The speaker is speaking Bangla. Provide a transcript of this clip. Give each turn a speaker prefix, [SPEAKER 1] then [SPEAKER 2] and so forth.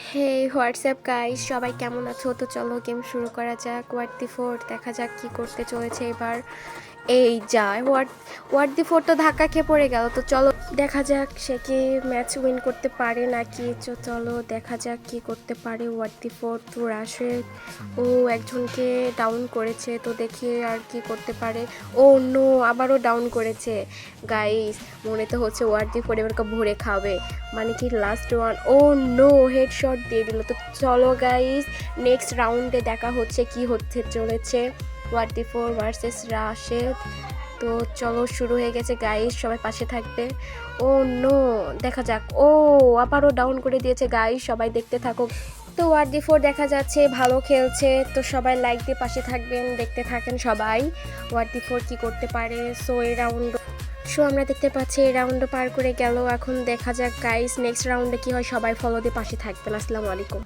[SPEAKER 1] হে হোয়াটসঅ্যাপ গাইস, সবাই কেমন আছো? তো চলো গেম শুরু করা যাক। ওয়াট দি ফোর দেখা যাক কি করতে চলেছে এবার। এই যা ওয়াট ওয়াট দি ফোর তো ধাক্কা খেয়ে পড়ে গেল। তো চলো দেখা যাক সে কি ম্যাচ উইন করতে পারে নাকি। চলো দেখা যাক কি করতে পারে ওয়াট দি ফোর। তো রাশেদ ও একজনকে ডাউন করেছে, তো দেখি আর কি করতে পারে। ও নো, আবারও ডাউন করেছে গাইস। মনে তো হচ্ছে ওয়াট দি ফোর এবারকে ভরে খাবে, মানে কি লাস্ট ওয়ান। ও নো, হেডশট দিয়ে দিল। তো চলো গাইস, নেক্সট রাউন্ডে দেখা হচ্ছে কি হতে চলেছে। What the four versus Rashed. তো চলো শুরু হয়ে গেছে গাইস, সবাই পাশে থাকবে। ও নো, দেখা যাক। ও আবারও ডাউন করে দিয়েছে গাইস, সবাই দেখতে থাকো। তো ওয়াট দি ফোর দেখা যাচ্ছে ভালো খেলছে, তো সবাই লাইক দিয়ে পাশে থাকবেন, দেখতে থাকেন সবাই ওয়াট দি ফোর কী করতে পারে। আমরা দেখতে পাচ্ছি এই রাউন্ডও পার করে গেল। এখন দেখা যাক গাইস নেক্সট রাউন্ডে কি হয়, সবাই ফলো দিয়ে পাশে থাকবেন। আসসালামু আলাইকুম।